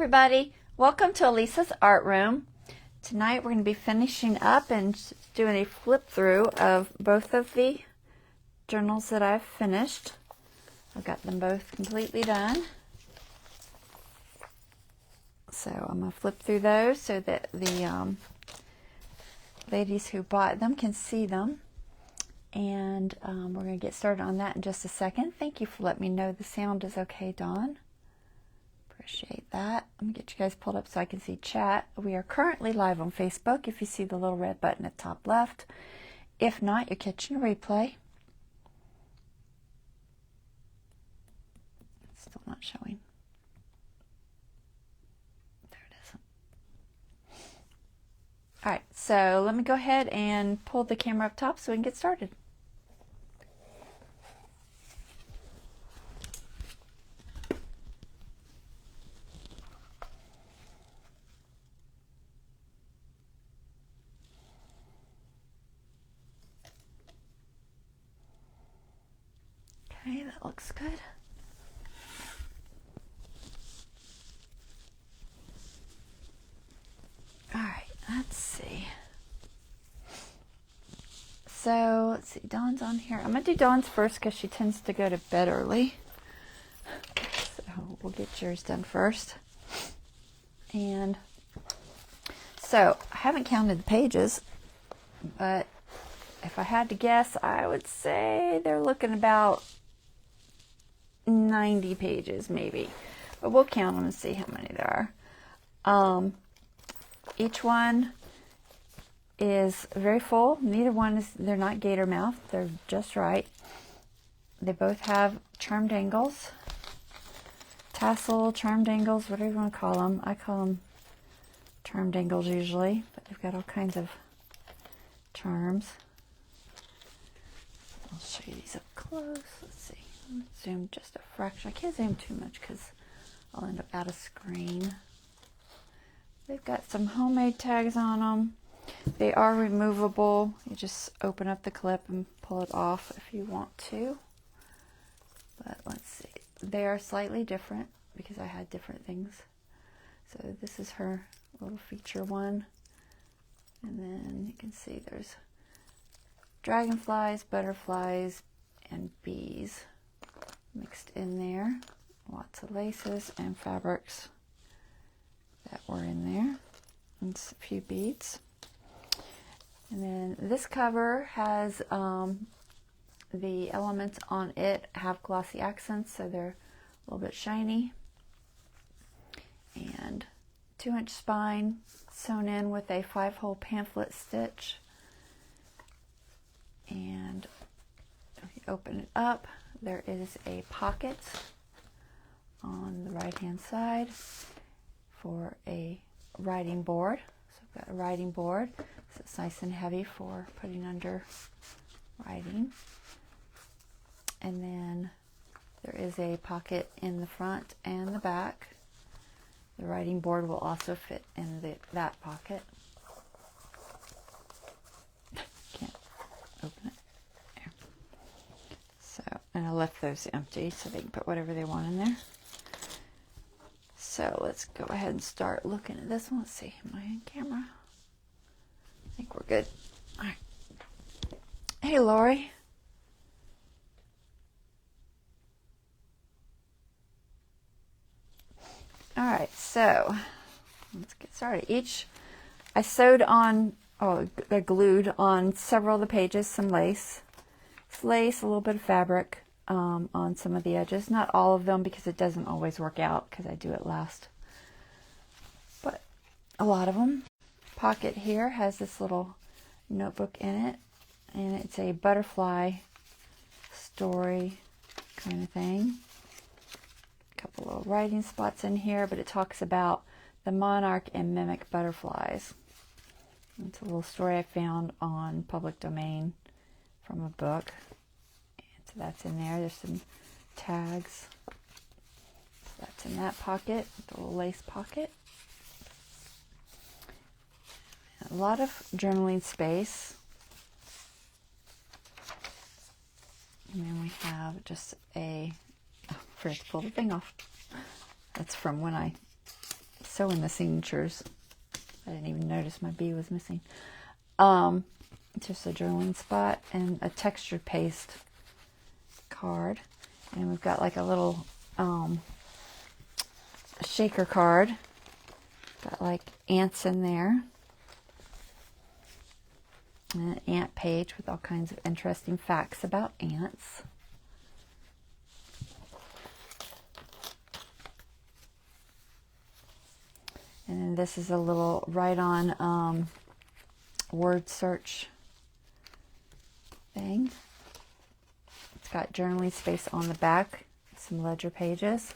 everybody, welcome to Elisa's Art Room. Tonight we're going to be finishing up and doing a flip through of both of the journals that I've finished. I've got them both completely done. So I'm going to flip through those so that the ladies who bought them can see them. And we're going to get started on that in just a second. Thank you for letting me know the sound is okay, Dawn. Appreciate that. Let me get you guys pulled up so I can see chat. We are currently live on Facebook if you see the little red button at top left. If not, you're catching a replay. It's still not showing. There it is. Alright, so let me go ahead and pull the camera up top so we can get started. Okay, that looks good. All right, let's see. So, let's see, Dawn's on here. I'm going to do Dawn's first because she tends to go to bed early. So, we'll get yours done first. And so, I haven't counted the pages, but if I had to guess, I would say they're looking about 90 pages maybe, but we'll count them and see how many there are. Each one is very full. Neither one is, they're not gator mouth, they're just right. They both have charm dangles, tassel, charm dangles, whatever you want to call them. I call them charm dangles usually, but they've got all kinds of charms. I'll show you these up close. Let's see. Zoom just a fraction. I can't zoom too much because I'll end up out of screen. They've got some homemade tags on them. They are removable. You just open up the clip and pull it off if you want to. But let's see. They are slightly different because I had different things. So this is her little feature one. And then you can see there's dragonflies, butterflies, and bees mixed in there. Lots of laces and fabrics that were in there. And a few beads. And then this cover has the elements on it have glossy accents, so they're a little bit shiny. And 2-inch spine sewn in with a 5-hole pamphlet stitch. And if you open it up, there is a pocket on the right hand side for a writing board. So I've got a writing board, so it's nice and heavy for putting under writing. And then there is a pocket in the front and the back. The writing board will also fit in that pocket. Can't open it. There. So, and I left those empty so they can put whatever they want in there. So let's go ahead and start looking at this one. Let's see, am I on camera? I think we're good. All right. Hey, Lori. All right, so let's get started. I sewed on, I glued on several of the pages some lace. It's lace, a little bit of fabric on some of the edges. Not all of them because it doesn't always work out because I do it last. But a lot of them. Pocket here has this little notebook in it, and it's a butterfly story kind of thing. A couple little writing spots in here, but it talks about the monarch and mimic butterflies. It's a little story I found on public domain from a book. And so that's in there. There's some tags. So that's in that pocket, the little lace pocket. A lot of journaling space. And then we have just a, forgot to pull the thing off. That's from when I sew in the signatures. I didn't even notice my B was missing. Just a journaling spot and a textured paste card. And we've got like a little shaker card. Got like ants in there. And an ant page with all kinds of interesting facts about ants. And then this is a little write-on word search thing. It's got journaling space on the back, some ledger pages.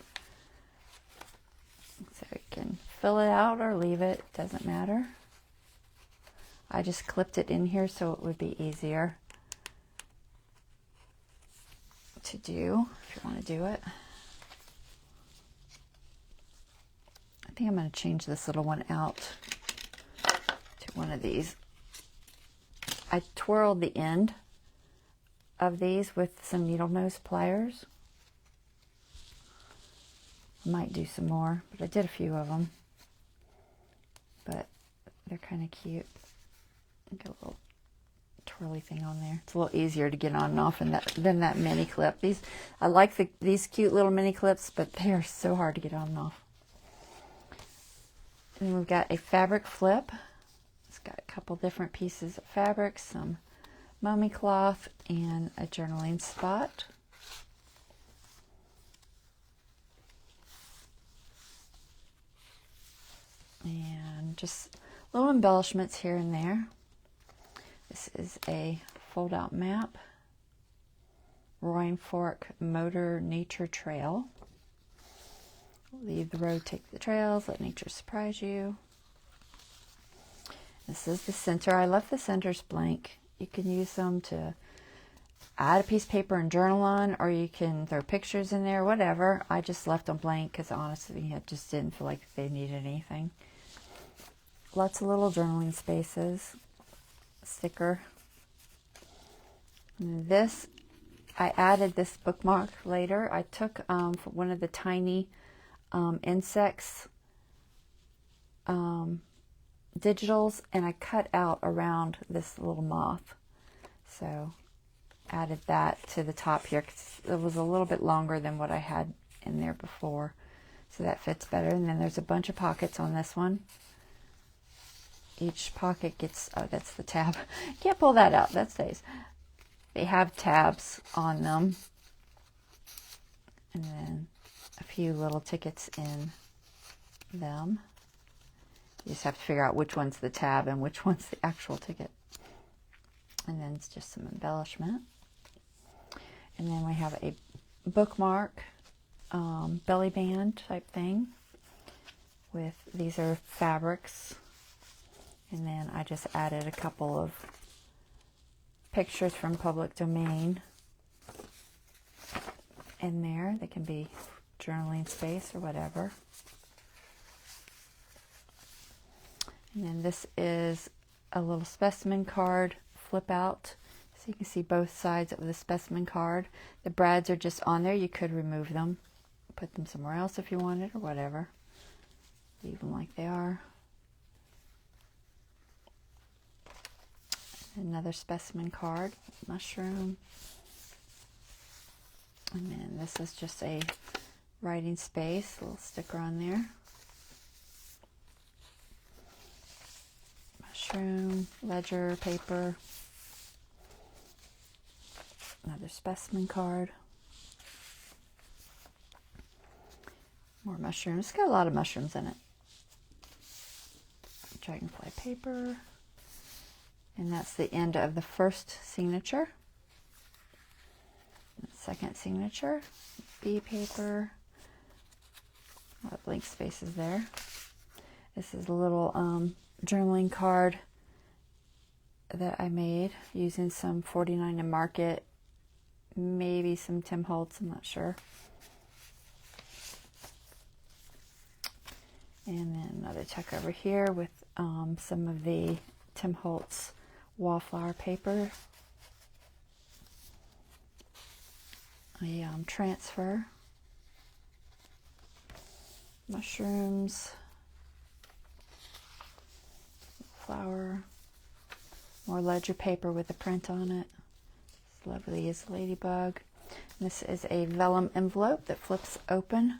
So you can fill it out or leave it, doesn't matter. I just clipped it in here so it would be easier to do if you want to do it. I think I'm going to change this little one out to one of these. I twirled the end of these with some needle nose pliers. I might do some more, but I did a few of them. But they're kind of cute. Get a little twirly thing on there. It's a little easier to get on and off than that mini clip. I like these cute little mini clips, but they are so hard to get on and off. And we've got a fabric flip. It's got a couple different pieces of fabric, some mummy cloth, and a journaling spot. And just little embellishments here and there. This is a fold-out map. Roaring Fork Motor Nature Trail. Leave the road, take the trails, let nature surprise you. This is the center. I left the centers blank. You can use them to add a piece of paper and journal on, or you can throw pictures in there, whatever. I just left them blank because honestly I just didn't feel like they needed anything. Lots of little journaling spaces. Sticker. And this, I added this bookmark later. I took one of the tiny insects digitals and I cut out around this little moth. So added that to the top here because it was a little bit longer than what I had in there before. So that fits better. And then there's a bunch of pockets on this one. Each pocket gets, oh, that's the tab. Can't pull that out, that stays. They have tabs on them. And then a few little tickets in them. You just have to figure out which one's the tab and which one's the actual ticket. And then it's just some embellishment. And then we have a bookmark, belly band type thing. With, these are fabrics. And then I just added a couple of pictures from public domain in there. They can be journaling space or whatever. And then this is a little specimen card flip out. So you can see both sides of the specimen card. The brads are just on there. You could remove them, put them somewhere else if you wanted or whatever. Leave them like they are. Another specimen card, mushroom. And then this is just a writing space, a little sticker on there. Mushroom, ledger, paper. Another specimen card. More mushrooms. It's got a lot of mushrooms in it. Dragonfly paper. And that's the end of the first signature. The second signature, B paper. A lot of blank spaces there. This is a little journaling card that I made using some 49 and Market, maybe some Tim Holtz, I'm not sure. And then another tuck over here with some of the Tim Holtz wallflower paper, a transfer, mushrooms, flower. More ledger paper with a print on it. It's lovely as ladybug. This is a vellum envelope that flips open.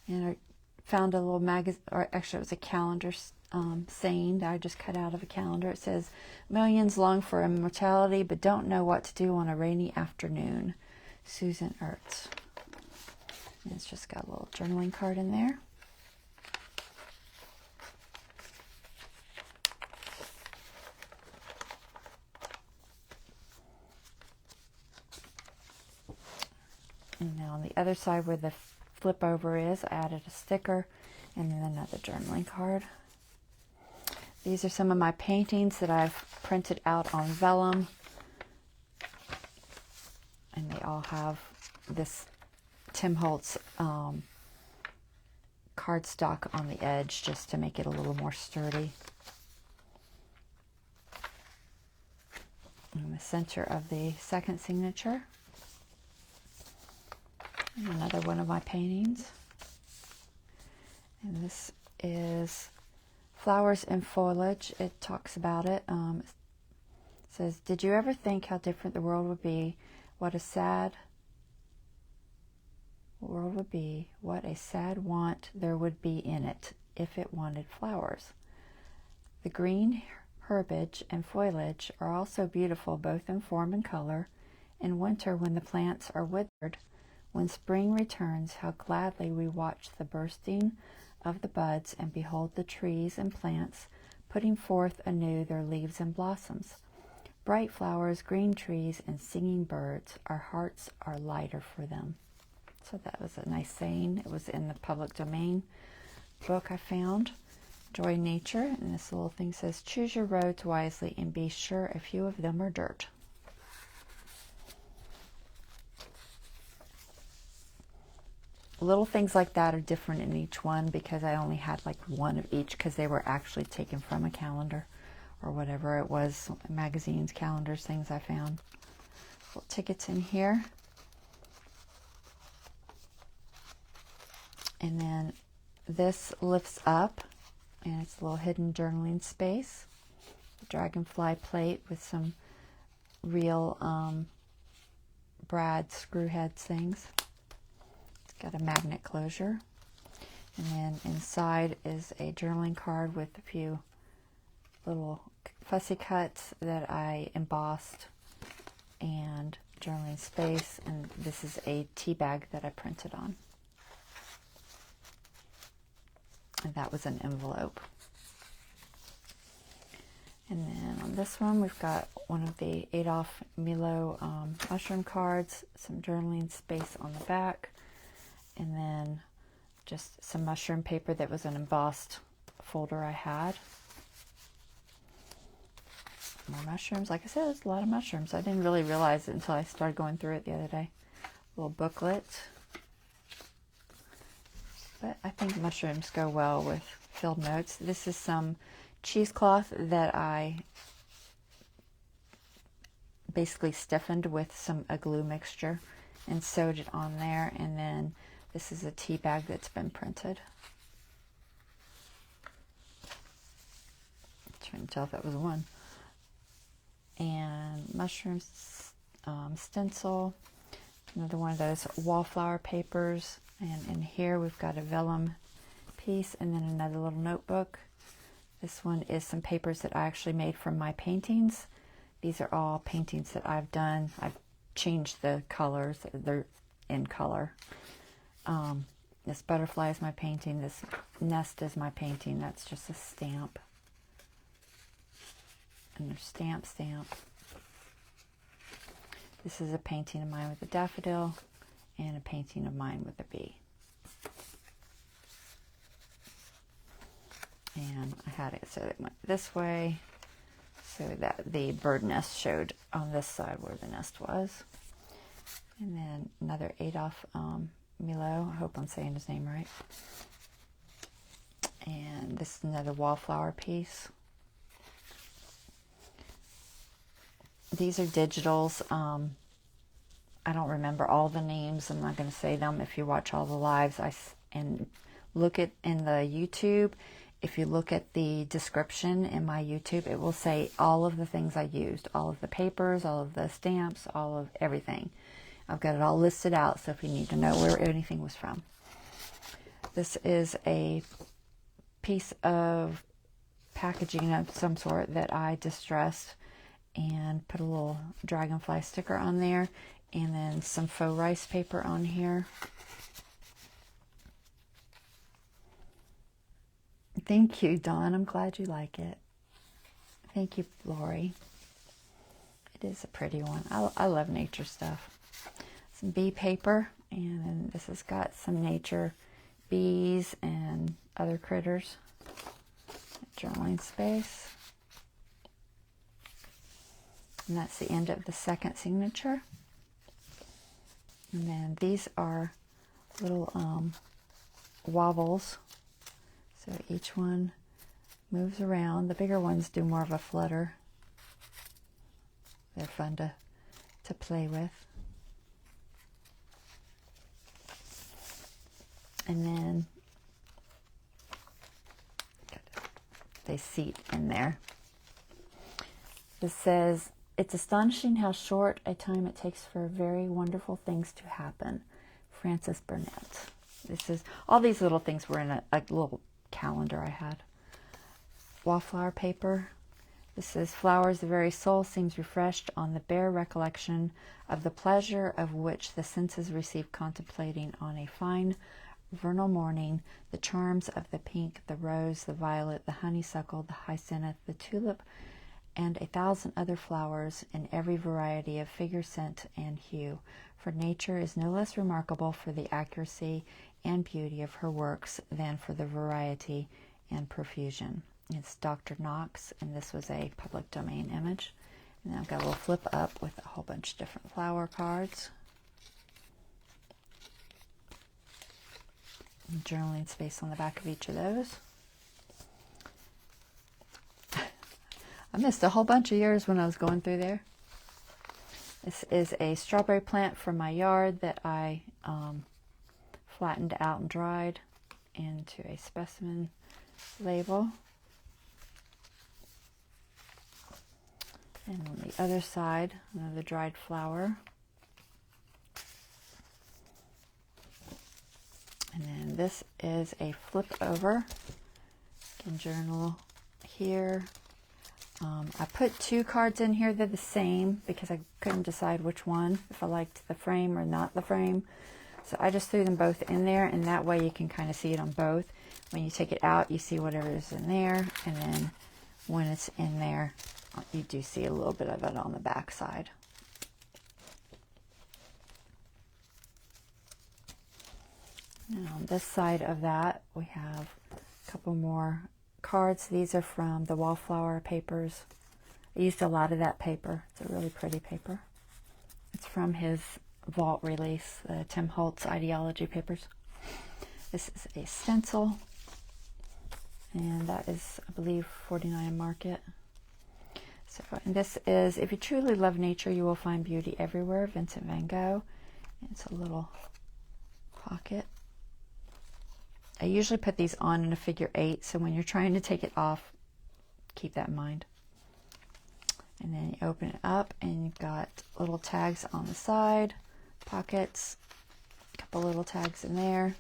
And I found a little magazine, or actually it was a calendar saying that I just cut out of a calendar. It says, "Millions long for immortality but don't know what to do on a rainy afternoon." Susan Ertz. And it's just got a little journaling card in there. And now on the other side where the flip over is, I added a sticker and then another journaling card. These are some of my paintings that I've printed out on vellum. And they all have this Tim Holtz cardstock on the edge just to make it a little more sturdy. In the center of the second signature. And another one of my paintings. And this is Flowers and Foliage. It talks about it. It says, "Did you ever think how different the world would be? What a sad want there would be in it if it wanted flowers. The green herbage and foliage are also beautiful both in form and color. In winter when the plants are withered, when spring returns, how gladly we watch the bursting of the buds and behold the trees and plants putting forth anew their leaves and blossoms. Bright flowers, green trees, and singing birds, our hearts are lighter for them." So that was a nice saying. It was in the public domain book I found. Enjoy nature. And this little thing says, "Choose your roads wisely and be sure a few of them are dirt." Little things like that are different in each one because I only had like one of each because they were actually taken from a calendar or whatever it was, magazines, calendars, things I found. Little tickets in here. And then this lifts up and it's a little hidden journaling space. Dragonfly plate with some real brad screw head things. Got a magnet closure, and then inside is a journaling card with a few little fussy cuts that I embossed and journaling space, and this is a tea bag that I printed on, and that was an envelope. And then on this one we've got one of the Adolf Milo mushroom cards, some journaling space on the back, and then just some mushroom paper that was an embossed folder I had. More mushrooms. Like I said, there's a lot of mushrooms. I didn't really realize it until I started going through it the other day. Little booklet. But I think mushrooms go well with field notes. This is some cheesecloth that I basically stiffened with a glue mixture and sewed it on there, and then this is a tea bag that's been printed. I'm trying to tell if that was one. And mushrooms stencil, another one of those wallflower papers, and in here we've got a vellum piece and then another little notebook. This one is some papers that I actually made from my paintings. These are all paintings that I've done. I've changed the colors. They're in color. This butterfly is my painting. This nest is my painting. That's just a stamp. And there's stamp. This is a painting of mine with a daffodil and a painting of mine with a bee. And I had it so it went this way so that the bird nest showed on this side where the nest was. And then another Adolf Milo. I hope I'm saying his name right. And this is another wallflower piece. These are digitals. I don't remember all the names. I'm not going to say them. If you watch all the lives and look at in the YouTube if you look at the description in my YouTube, it will say all of the things I used, all of the papers, all of the stamps, all of everything. I've got it all listed out, so if you need to know where anything was from. This is a piece of packaging of some sort that I distressed and put a little dragonfly sticker on there, and then some faux rice paper on here. Thank you, Dawn. I'm glad you like it. Thank you, Lori. It is a pretty one. I love nature stuff. Some bee paper, and then this has got some nature bees and other critters. Journaling space. And that's the end of the second signature. And then these are little wobbles. So each one moves around. The bigger ones do more of a flutter. They're fun to play with. And then they seat in there. It says, "It's astonishing how short a time it takes for very wonderful things to happen." Frances Burnett. This is, all these little things were in a little calendar I had. Wallflower paper. This says, "Flowers, the very soul seems refreshed on the bare recollection of the pleasure of which the senses receive contemplating on a fine vernal morning the charms of the pink, the rose, the violet, the honeysuckle, the hyacinth, the tulip, and 1,000 other flowers in every variety of figure, scent, and hue. For nature is no less remarkable for the accuracy and beauty of her works than for the variety and profusion." It's Dr. Knox, and this was a public domain image. And then I've got a little flip up with a whole bunch of different flower cards. And journaling space on the back of each of those. I missed a whole bunch of years when I was going through there. This is a strawberry plant from my yard that I flattened out and dried into a specimen label. And on the other side, another dried flower. And then this is a flip over. You can journal here. I put 2 cards in here. They're the same because I couldn't decide which one, if I liked the frame or not the frame. So I just threw them both in there, and that way you can kind of see it on both. When you take it out, you see whatever is in there, and then when it's in there, you do see a little bit of it on the back side. And on this side of that, we have a couple more cards. These are from the Wallflower papers. I used a lot of that paper. It's a really pretty paper. It's from his vault release, the Tim Holtz Ideology papers. This is a stencil, and that is, I believe, $49 Market. So, and this is, "If you truly love nature, you will find beauty everywhere," Vincent van Gogh. And it's a little pocket. I usually put these on in a figure 8, so when you're trying to take it off, keep that in mind. And then you open it up, and you've got little tags on the side, pockets, a couple little tags in there,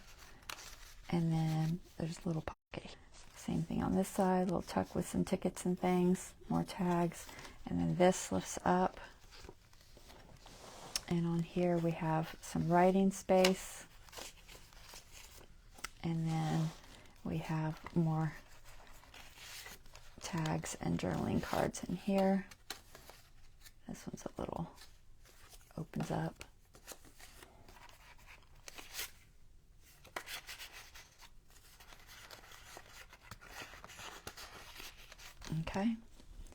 and then there's a little pocket. Same thing on this side, little tuck with some tickets and things, more tags, and then this lifts up. And on here we have some writing space, and then we have more tags and journaling cards in here. This one's a little, opens up. Okay,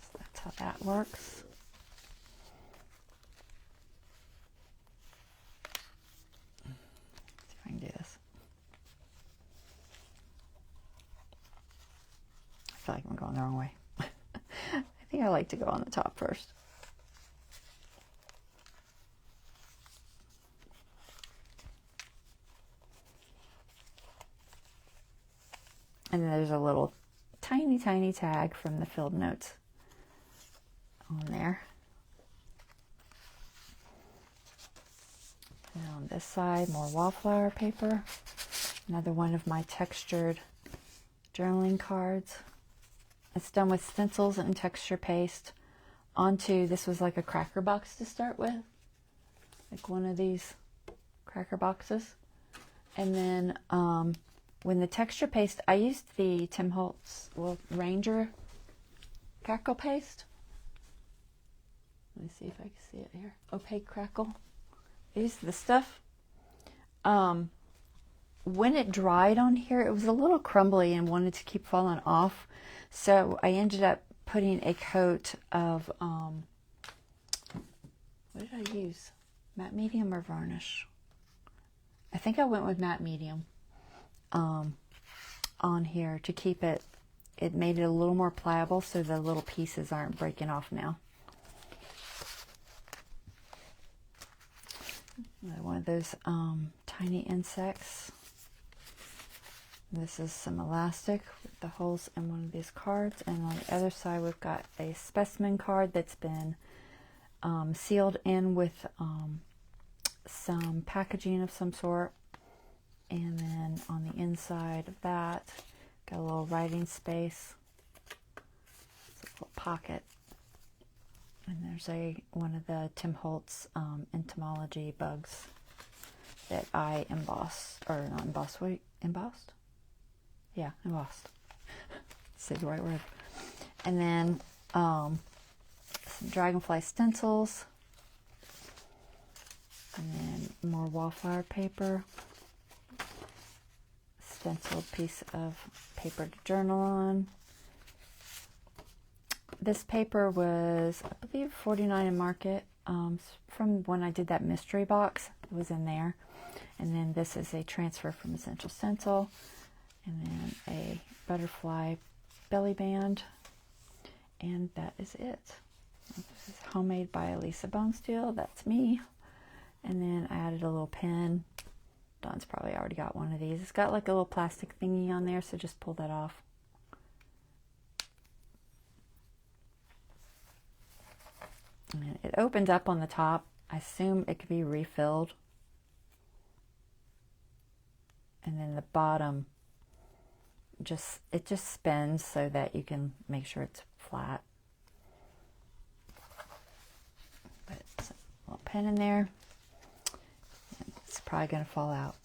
so that's how that works. See if I can do this. I feel like I'm going the wrong way. I think I like to go on the top first. And then there's a little tiny, tiny tag from the field notes on there. And on this side, more wallflower paper. Another one of my textured journaling cards. It's done with stencils and texture paste onto, this was like a cracker box to start with. Like one of these cracker boxes. And then when the texture paste, I used the Tim Holtz Ranger crackle paste. Let me see if I can see it here. Opaque crackle. I used this stuff. When it dried on here, it was a little crumbly and wanted to keep falling off. So I ended up putting a coat of, what did I use? Matte medium or varnish? I think I went with matte medium on here to keep it. It made it a little more pliable so the little pieces aren't breaking off now. One of those tiny insects. This is some elastic with the holes in one of these cards, and on the other side we've got a specimen card that's been sealed in with some packaging of some sort, and then on the inside of that got a little writing space. It's a little pocket, and there's one of the Tim Holtz entomology bugs that I embossed, or not embossed, wait, embossed? Yeah, embossed. Say the right word. And then some dragonfly stencils, and then more wallflower paper, stenciled piece of paper to journal on. This paper was, I believe, $49 in Market. From when I did that mystery box, it was in there. And then this is a transfer from Essential Stencil. And then a butterfly belly band. And that is it. This is homemade by Elisa Bonesteel. That's me. And then I added a little pin. Dawn's probably already got one of these. It's got like a little plastic thingy on there, so just pull that off. And it opens up on the top. I assume it could be refilled. And then the bottom, it just spins so that you can make sure it's flat. But it's a little pin in there. It's probably going to fall out.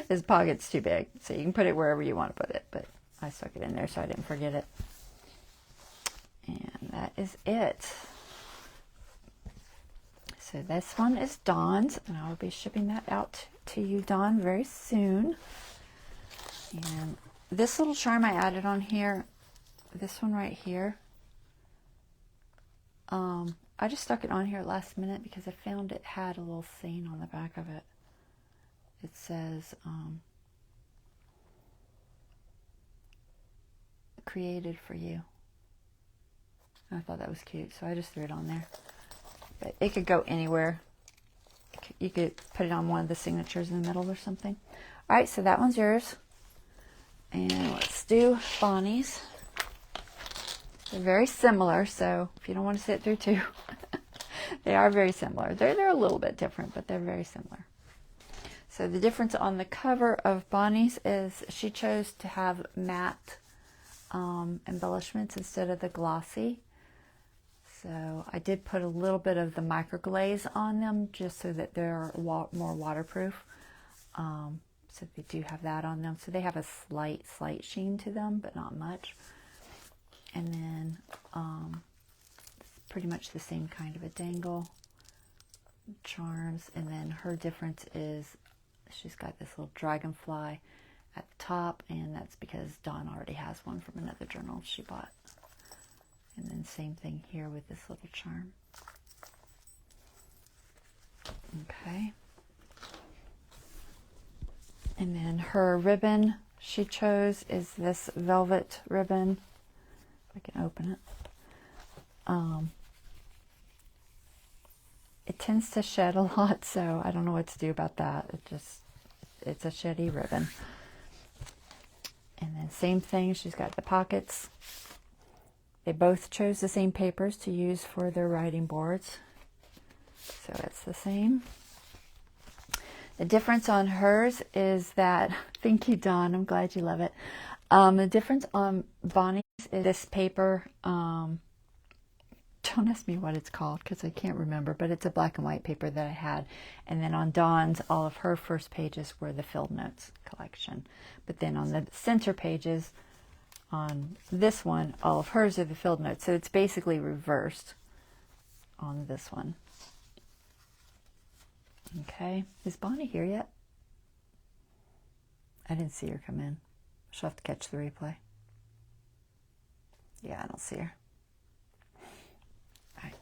This pocket's too big, so you can put it wherever you want to put it, but I stuck it in there so I didn't forget it. And that is it. So this one is Dawn's, and I will be shipping that out to you, Dawn, very soon. And this little charm I added on here, this one right here, I just stuck it on here last minute because I found it had a little saying on the back of it. It says, created for you. And I thought that was cute, so I just threw it on there. But it could go anywhere. You could put it on one of the signatures in the middle or something. All right, so that one's yours. And let's do Bonnie's. They're very similar, so if you don't want to sit through two, they are very similar. They're a little bit different, but they're very similar. So the difference on the cover of Bonnie's is she chose to have matte embellishments instead of the glossy. So I did put a little bit of the microglaze on them just so that they're more waterproof. So they do have that on them. So they have a slight sheen to them, but not much. And then pretty much the same kind of a dangle, charms. And then her difference is she's got this little dragonfly at the top, and that's because Dawn already has one from another journal she bought. And then same thing here with this little charm. Okay. And then her ribbon she chose is this velvet ribbon. If I can open it. It tends to shed a lot, so I don't know what to do about that. It's a sheddy ribbon. And then same thing, she's got the pockets. They both chose the same papers to use for their writing boards. So it's the same. The difference on hers is that, thank you, Dawn, I'm glad you love it. The difference on Bonnie's is this paper, don't ask me what it's called because I can't remember, but it's a black and white paper that I had. And then on Dawn's, all of her first pages were the Field Notes collection. But then on the center pages, on this one, all of hers are the Field Notes. So it's basically reversed on this one. Okay, is Bonnie here yet? I didn't see her come in. She'll have to catch the replay. Yeah, I don't see her. All right.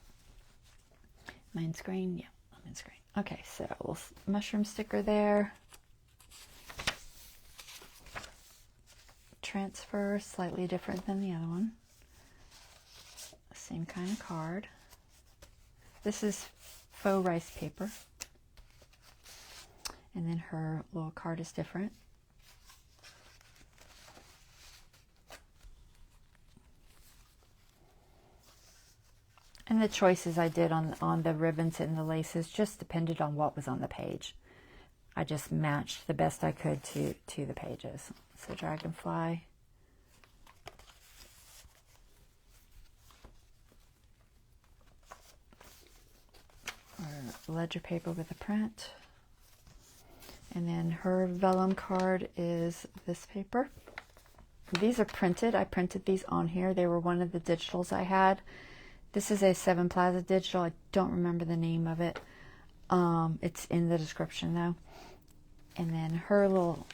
Am I in screen? Yeah, I'm in screen. Okay, so mushroom sticker there. Transfer, slightly different than the other one. Same kind of card. This is faux rice paper. And then her little card is different. And the choices I did on the ribbons and the laces just depended on what was on the page. I just matched the best I could to the pages. So dragonfly. Or ledger paper with a print. And then her vellum card is this paper. These are printed. I printed these on here. They were one of the digitals I had. This is a 7 Plaza digital. I don't remember the name of it. It's in the description though. And then her little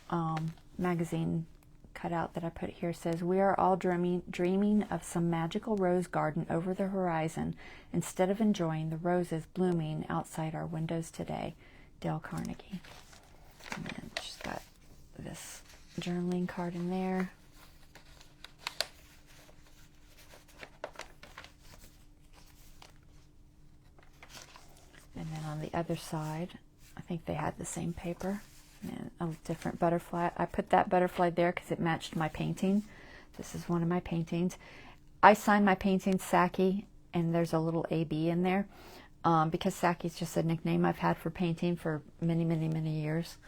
magazine cutout that I put here says, "We are all dreaming of some magical rose garden over the horizon instead of enjoying the roses blooming outside our windows today." Dale Carnegie. And then she's got this journaling card in there. And then on the other side, I think they had the same paper and a different butterfly. I put that butterfly there because it matched my painting. This is one of my paintings. I signed my painting Saki, and there's a little AB in there because Saki is just a nickname I've had for painting for many, many, many years.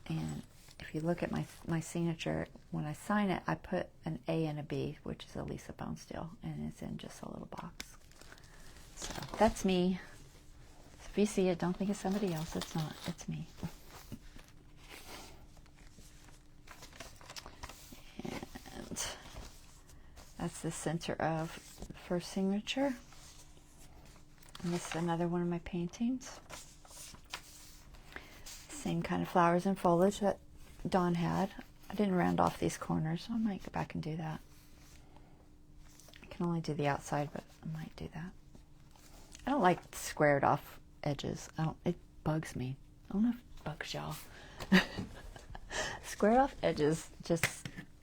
And if you look at my signature, when I sign it, I put an A and a B, which is a Lisa Bonesteel, and it's in just a little box. So that's me. So if you see it, don't think it's somebody else. It's not. It's me. And that's the center of the first signature. And this is another one of my paintings. Same kind of flowers and foliage that Dawn had. I didn't round off these corners, so I might go back and do that. I can only do the outside, but I might do that. I don't like squared off edges. It bugs me. I don't know if it bugs y'all. Squared off edges, just,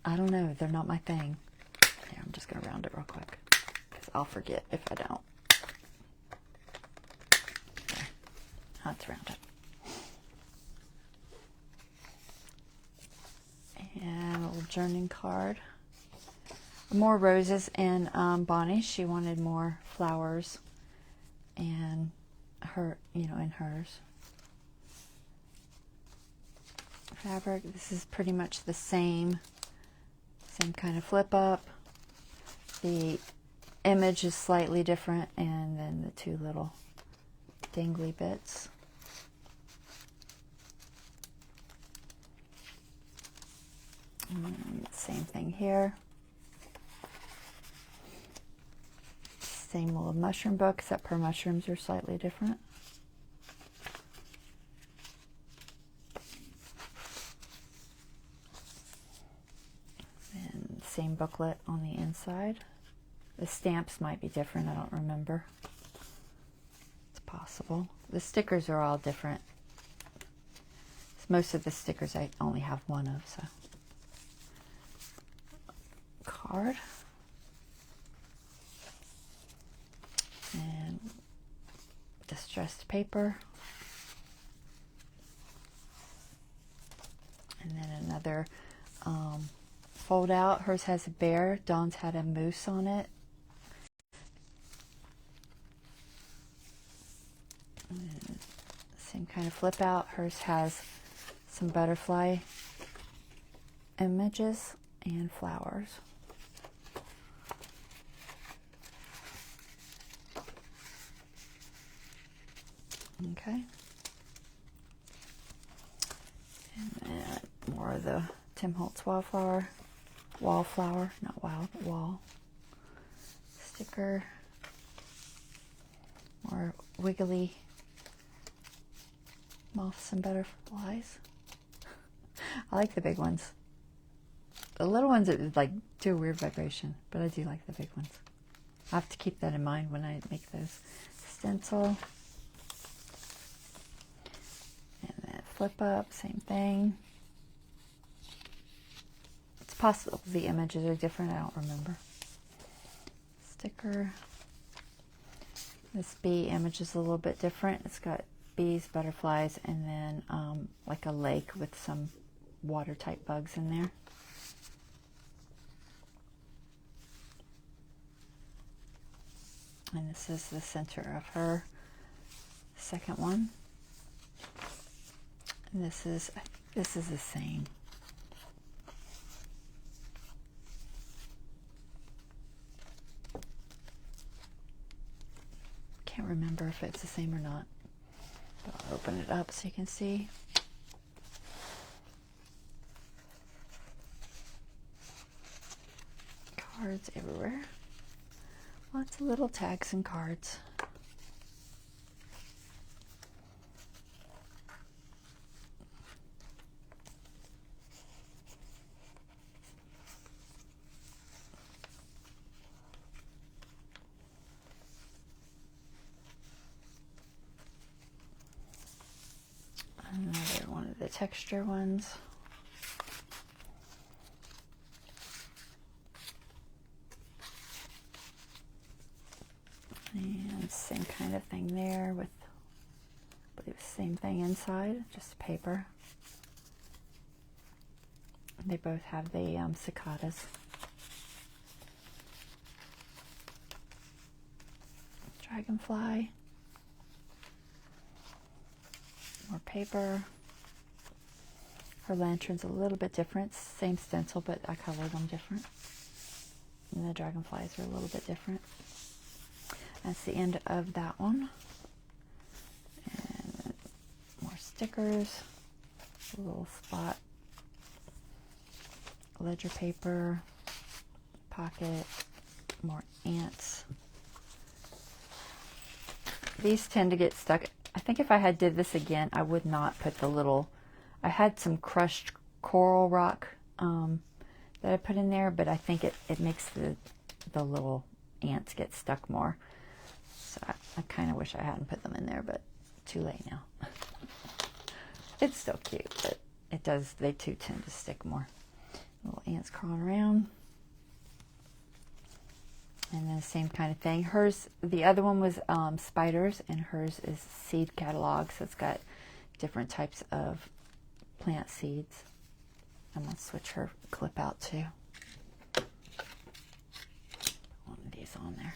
I don't know, they're not my thing. Here, I'm just going to round it real quick, because I'll forget if I don't. There. That's rounded. And a little journaling card. More roses in Bonnie. She wanted more flowers and her, in hers. Fabric. This is pretty much the same kind of flip up. The image is slightly different, and then the two little dangly bits. And same thing here. Same little mushroom book, except her mushrooms are slightly different. And same booklet on the inside. The stamps might be different, I don't remember. It's possible. The stickers are all different. Most of the stickers I only have one of, so. Card. And distressed paper. And then another fold out. Hers has a bear. Dawn's had a moose on it. And same kind of flip out. Hers has some butterfly images and flowers. Okay. And then more of the Tim Holtz wallflower, not wild, but wall sticker. More wiggly moths and butterflies. I like the big ones. The little ones like do a weird vibration, but I do like the big ones. I have to keep that in mind when I make those. Stencil. And then flip up, same thing. It's possible the images are different, I don't remember. Sticker. This bee image is a little bit different. It's got bees, butterflies, and then like a lake with some water type bugs in there. And this is the center of her second one. And this is the same. Can't remember if it's the same or not. But I'll open it up so you can see. Cards everywhere. Lots of little tags and cards. Another one of the texture ones. And same kind of thing there with, I believe, the same thing inside, just paper. They both have the cicadas. Dragonfly. More paper. Her lantern's a little bit different. Same stencil, but I colored them different. And the dragonflies are a little bit different. That's the end of that one. And more stickers. A little spot. Ledger paper. Pocket. More ants. These tend to get stuck. I think if I had did this again, I would not put the little... I had some crushed coral rock that I put in there, but I think it makes the little ants get stuck more. So I kind of wish I hadn't put them in there, but too late now. It's still cute, but it does, they too tend to stick more. Little ants crawling around. And then the same kind of thing. Hers, the other one was spiders, and hers is seed catalog, so it's got different types of plant seeds. I'm going to switch her clip out too. Put one of these on there.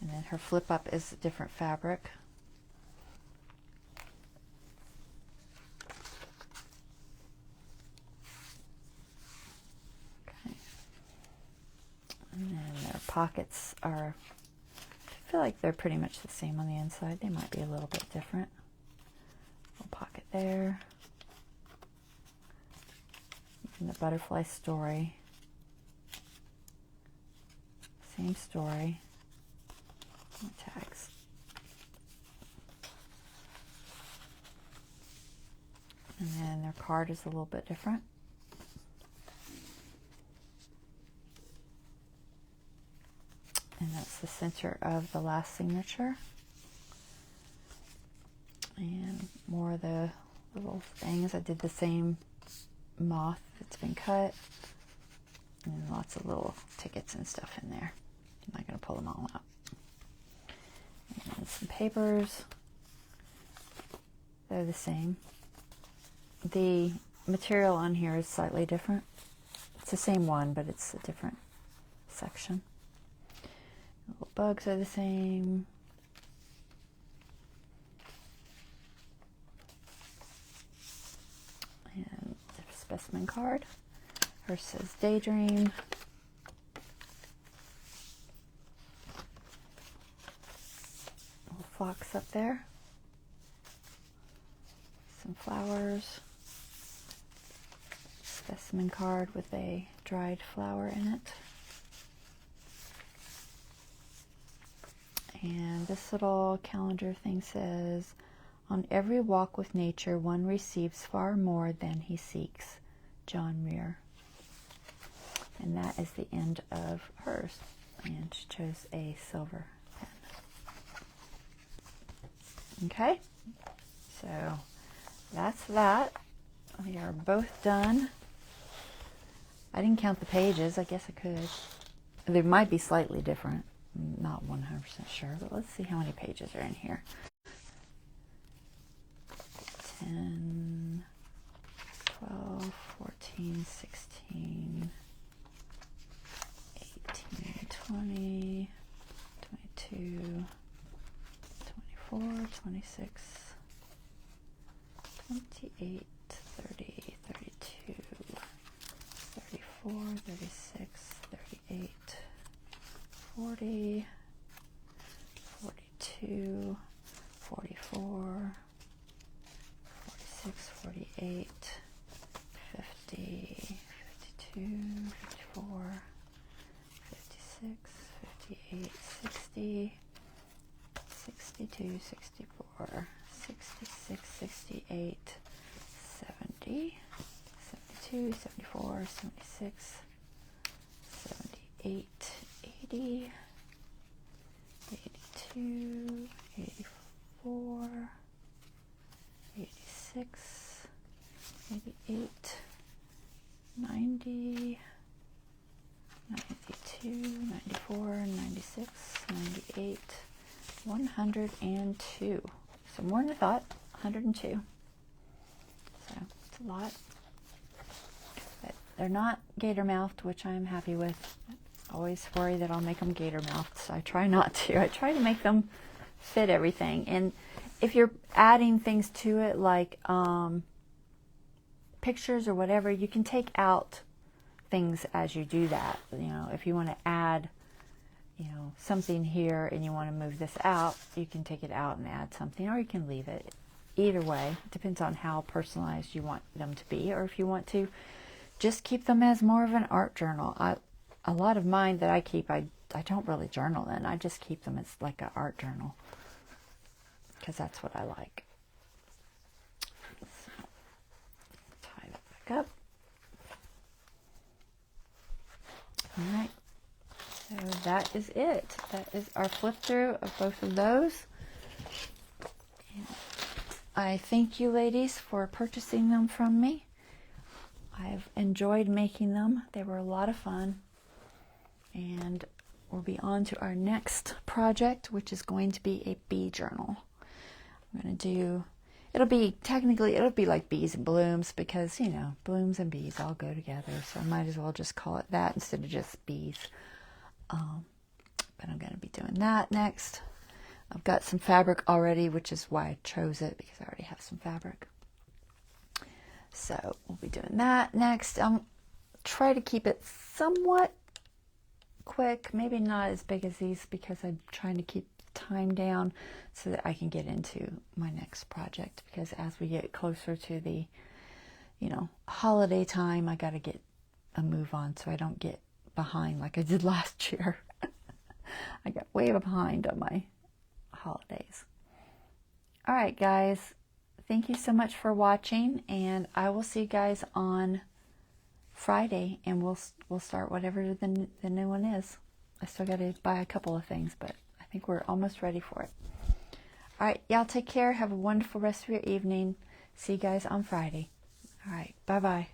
And then her flip up is a different fabric. Okay. And then their pockets are, I feel like they're pretty much the same on the inside. They might be a little bit different. Little pocket there. And the butterfly story. Same story. Tags. And then their card is a little bit different. And that's the center of the last signature. And more of the little things. I did the same moth that's been cut. And lots of little tickets and stuff in there. I'm not going to pull them all out. And some papers. They're the same. The material on here is slightly different. It's the same one, but it's a different section. The little bugs are the same. And the specimen card. Hers says Daydream. Little fox up there. Some flowers. Specimen card with a dried flower in it. And this little calendar thing says, on every walk with nature, one receives far more than he seeks. John Muir. And that is the end of hers. And she chose a silver pen. Okay, so that's that. We are both done. I didn't count the pages. I guess I could. They might be slightly different. I'm not 100% sure, but let's see how many pages are in here. 10, 12, 14, 16, 18, 20, 22, 24, 26, 28, 30, 32, 34, 36, 38, 40, 42, 44, 46, 48, 50, 52, 54, 56, 58, 60, 62, 64, 66, 68, 70, 72, 74, 76, 78, 80, 82, 84, 86, 88, 90, 92, 94, 96, 98, 102. So more than I thought, 102. So it's a lot. But they're not gator mouthed, which I'm happy with. I always worry that I'll make them gator mouthed, so I try not to. I try to make them fit everything. And if you're adding things to it, like pictures or whatever, you can take out things as you do that. You know, if you want to add, you know, something here and you want to move this out, you can take it out and add something, or you can leave it. Either way, it depends on how personalized you want them to be, or if you want to just keep them as more of an art journal. A lot of mine that I keep, I don't really journal in. I just keep them as like an art journal because that's what I like. So, tie that back up. All right. So that is it. That is our flip through of both of those. And I thank you ladies for purchasing them from me. I've enjoyed making them. They were a lot of fun. And we'll be on to our next project, which is going to be a bee journal. I'm going to do, it'll be like bees and blooms because, you know, blooms and bees all go together. So I might as well just call it that instead of just bees. But I'm going to be doing that next. I've got some fabric already, which is why I chose it, because I already have some fabric. So we'll be doing that next. Try to keep it somewhat quick, maybe not as big as these, because I'm trying to keep the time down so that I can get into my next project, because as we get closer to the, you know, holiday time, I got to get a move on so I don't get behind like I did last year. I got way behind on my holidays. All right, guys, thank you so much for watching, and I will see you guys on Friday, and we'll start whatever the new one is. I still got to buy a couple of things, but I think we're almost ready for it. All right, y'all take care. Have a wonderful rest of your evening. See you guys on Friday. All right, bye-bye.